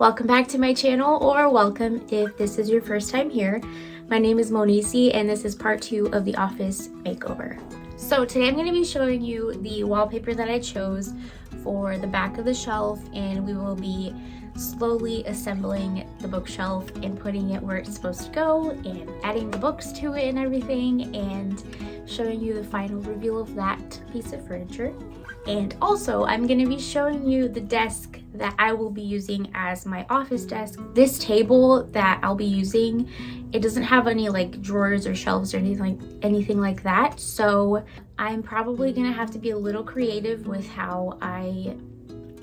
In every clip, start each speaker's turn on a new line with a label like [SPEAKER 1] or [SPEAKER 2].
[SPEAKER 1] Welcome back to my channel, or welcome if this is your first time here. My name is Monisi and this is part 2 of the office makeover. So today I'm going to be showing you the wallpaper that I chose for the back of the shelf, and we will be slowly assembling the bookshelf and putting it where it's supposed to go and adding the books to it and everything, and showing you the final reveal of that piece of furniture. And also I'm going to be showing you the desk that I will be using as my office desk. This table that I'll be using, it doesn't have any like drawers or shelves or anything like that, so I'm probably gonna have to be a little creative with how I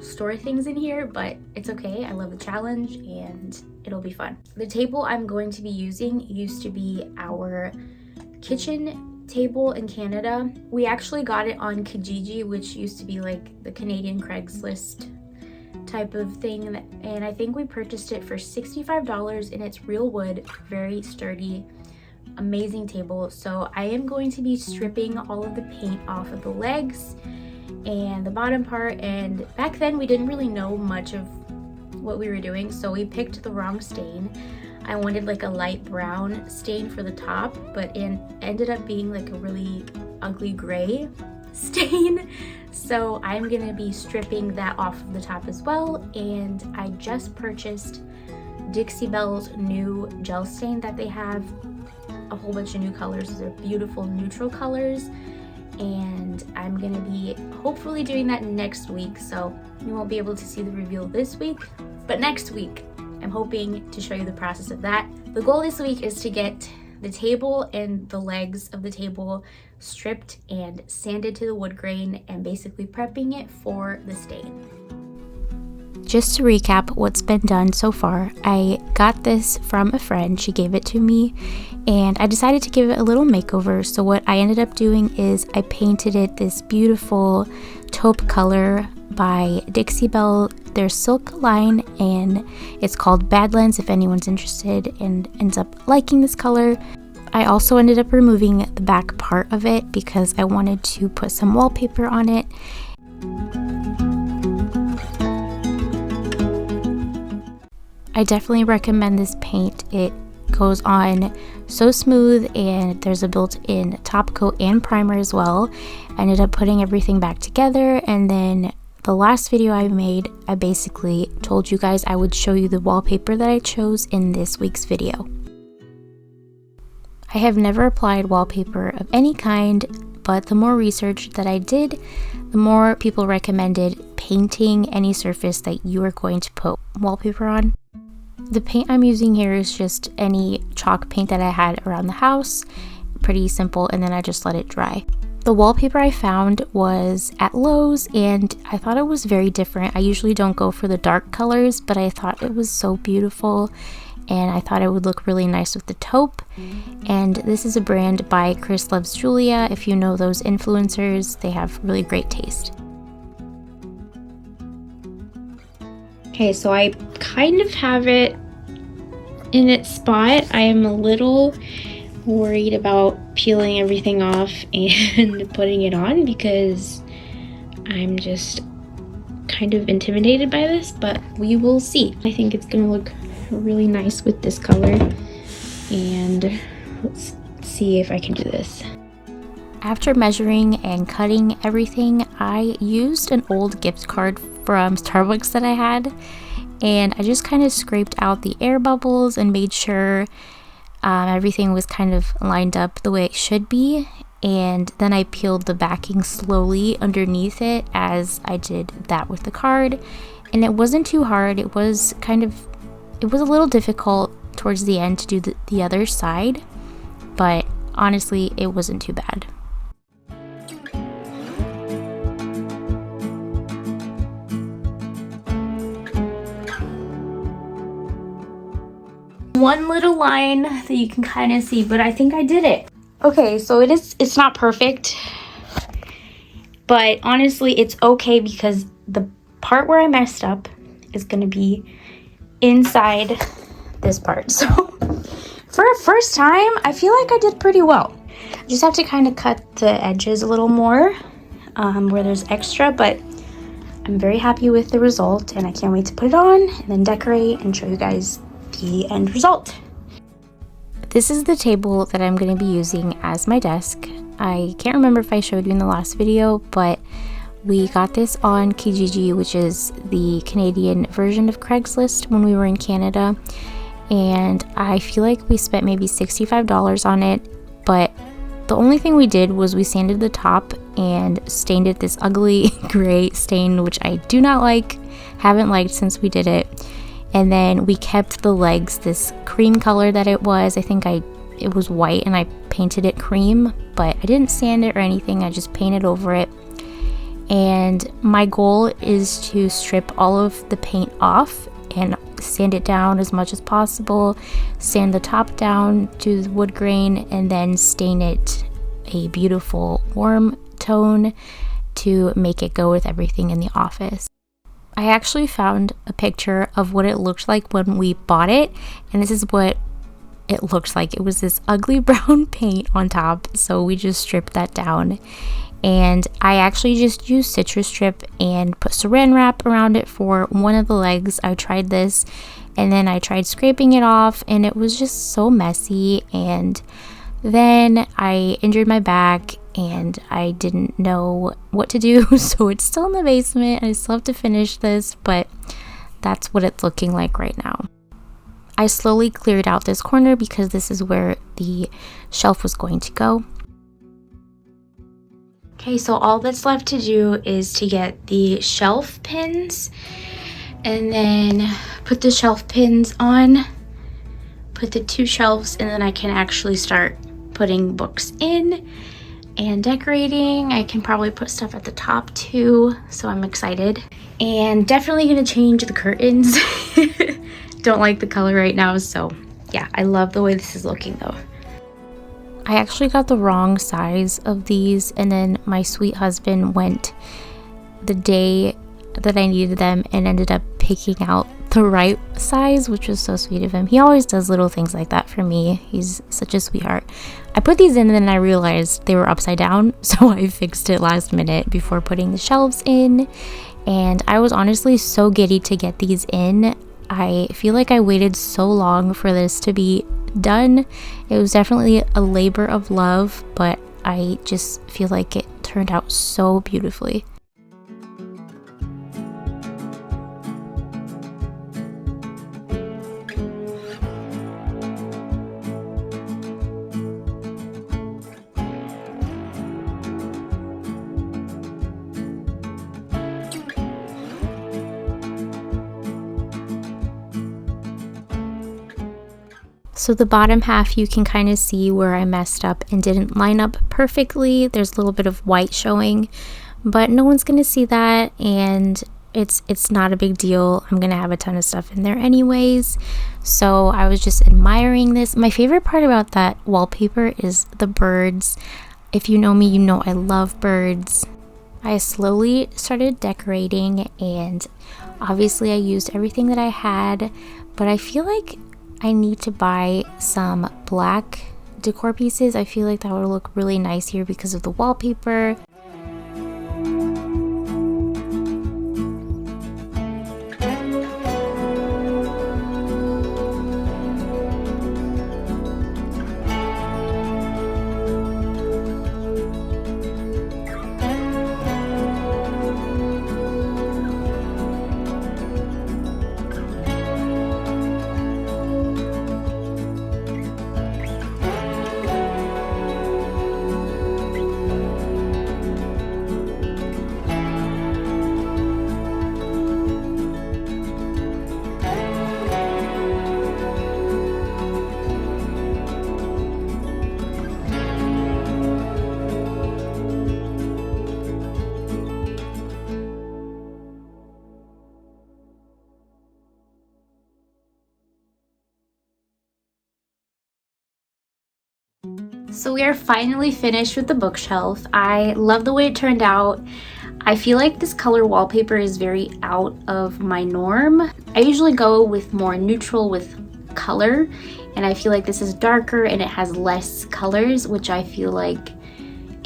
[SPEAKER 1] store things in here, but it's okay. I love the challenge and it'll be fun. The table I'm going to be using used to be our kitchen table in Canada. We actually got it on Kijiji, which used to be like the Canadian Craigslist type of thing, and I think we purchased it for $65, and it's real wood, very sturdy, amazing table. So I am going to be stripping all of the paint off of the legs and the bottom part, and back then we didn't really know much of what we were doing, so we picked the wrong stain. I wanted like a light brown stain for the top, but it ended up being like a really ugly gray stain. So I'm gonna be stripping that off of the top as well. And I just purchased Dixie Belle's new gel stain that they have a whole bunch of new colors. They're beautiful neutral colors, and I'm gonna be hopefully doing that next week, so you won't be able to see the reveal this week, but next week I'm hoping to show you the process of that. The goal this week is to get the table and the legs of the table stripped and sanded to the wood grain, and basically prepping it for the stain. Just to recap what's been done so far, I got this from a friend. She gave it to me and I decided to give it a little makeover. So what I ended up doing is I painted it this beautiful taupe color by Dixie Belle, their silk line, and it's called Badlands if anyone's interested and ends up liking this color. I also ended up removing the back part of it because I wanted to put some wallpaper on it. I definitely recommend this paint. It goes on so smooth, and there's a built-in top coat and primer as well. I ended up putting everything back together, and then the last video I made, I basically told you guys I would show you the wallpaper that I chose in this week's video. I have never applied wallpaper of any kind, but the more research that I did, the more people recommended painting any surface that you are going to put wallpaper on. The paint I'm using here is just any chalk paint that I had around the house, pretty simple, and then I just let it dry. The wallpaper I found was at Lowe's, and I thought it was very different. I usually don't go for the dark colors, but I thought it was so beautiful, and I thought it would look really nice with the taupe. And this is a brand by Chris Loves Julia. If you know those influencers, they have really great taste. Okay, so I kind of have it in its spot. I am a little worried about peeling everything off and putting it on because I'm just kind of intimidated by this, but we will see. I think it's gonna look really nice with this color, and let's see if I can do this. After measuring and cutting everything, I used an old gift card from Starbucks that I had, and I just kind of scraped out the air bubbles and made sure everything was kind of lined up the way it should be, and then I peeled the backing slowly underneath it as I did that with the card, and it wasn't too hard. It was a little difficult towards the end to do the other side, but honestly it wasn't too bad. One little line that you can kind of see, but I think I did it. Okay, so it's not perfect, but honestly it's okay because the part where I messed up is gonna be inside this part. So for a first time, I feel like I did pretty well. I just have to kind of cut the edges a little more where there's extra, but I'm very happy with the result, and I can't wait to put it on and then decorate and show you guys the end result. This is the table that I'm going to be using as my desk. I can't remember if I showed you in the last video, but we got this on Kijiji, which is the Canadian version of Craigslist, when we were in Canada. And I feel like we spent maybe $65 on it, but the only thing we did was we sanded the top and stained it this ugly gray stain, which I do not like, haven't liked since we did it. And then we kept the legs this cream color that it was. I think it was white and I painted it cream, but I didn't sand it or anything. I just painted over it. And my goal is to strip all of the paint off and sand it down as much as possible, sand the top down to the wood grain, and then stain it a beautiful warm tone to make it go with everything in the office. I actually found a picture of what it looked like when we bought it, and this is what it looks like. It was this ugly brown paint on top, so we just stripped that down. And I actually just used citrus strip and put saran wrap around it for one of the legs. I tried this, and then I tried scraping it off, and it was just so messy. And then I injured my back and I didn't know what to do, so it's still in the basement. I still have to finish this, but that's what it's looking like right now. I slowly cleared out this corner because this is where the shelf was going to go. Okay, so all that's left to do is to get the shelf pins and then put the shelf pins on, put the two shelves, and then I can actually start putting books in and decorating. I can probably put stuff at the top too, so I'm excited. And definitely gonna change the curtains. Don't like the color right now, so yeah, I love the way this is looking though. I actually got the wrong size of these, and then my sweet husband went the day that I needed them and ended up picking out the right size, which was so sweet of him. He always does little things like that for me. He's such a sweetheart. I put these in and then I realized they were upside down, so I fixed it last minute before putting the shelves in. And I was honestly so giddy to get these in. I feel like I waited so long for this to be done. It was definitely a labor of love, but I just feel like it turned out so beautifully. So the bottom half, you can kind of see where I messed up and didn't line up perfectly. There's a little bit of white showing, but no one's gonna see that, and it's not a big deal. I'm gonna have a ton of stuff in there anyways. So I was just admiring this. My favorite part about that wallpaper is the birds. If you know me, you know I love birds. I slowly started decorating, and obviously I used everything that I had, but I feel like I need to buy some black decor pieces. I feel like that would look really nice here because of the wallpaper. So we are finally finished with the bookshelf. I love the way it turned out. I feel like this color wallpaper is very out of my norm. I usually go with more neutral with color, and I feel like this is darker and it has less colors, which I feel like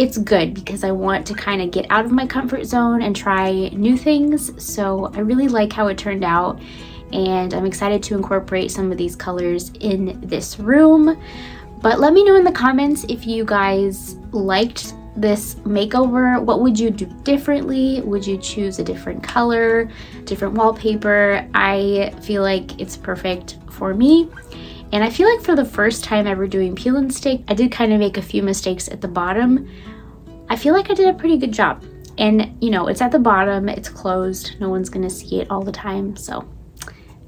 [SPEAKER 1] it's good because I want to kind of get out of my comfort zone and try new things. So I really like how it turned out, and I'm excited to incorporate some of these colors in this room. But let me know in the comments if you guys liked this makeover. What would you do differently? Would you choose a different color, different wallpaper? I feel like it's perfect for me. And I feel like for the first time ever doing peel and stick, I did kind of make a few mistakes at the bottom. I feel like I did a pretty good job. And you know, it's at the bottom, it's closed, no one's gonna see it all the time, so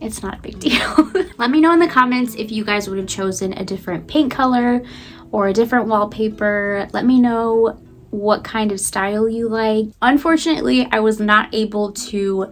[SPEAKER 1] it's not a big deal. Let me know in the comments if you guys would have chosen a different paint color or a different wallpaper. Let me know what kind of style you like. Unfortunately, I was not able to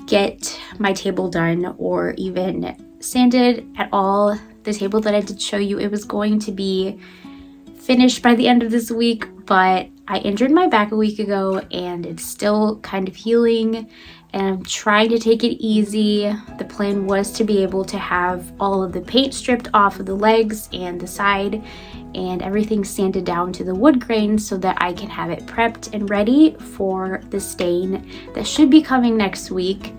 [SPEAKER 1] get my table done or even sanded at all. The table that I did show you, it was going to be finished by the end of this week, but I injured my back a week ago and it's still kind of healing, and I'm trying to take it easy. The plan was to be able to have all of the paint stripped off of the legs and the side and everything sanded down to the wood grain so that I can have it prepped and ready for the stain that should be coming next week,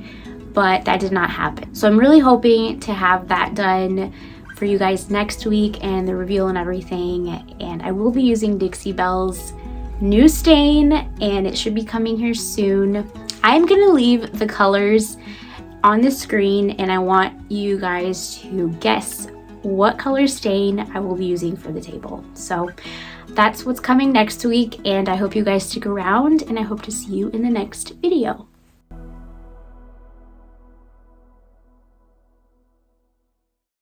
[SPEAKER 1] but that did not happen. So I'm really hoping to have that done for you guys next week and the reveal and everything. And I will be using Dixie Belle's new stain, and it should be coming here soon. I'm gonna leave the colors on the screen, and I want you guys to guess what color stain I will be using for the table. So that's what's coming next week, and I hope you guys stick around, and I hope to see you in the next video.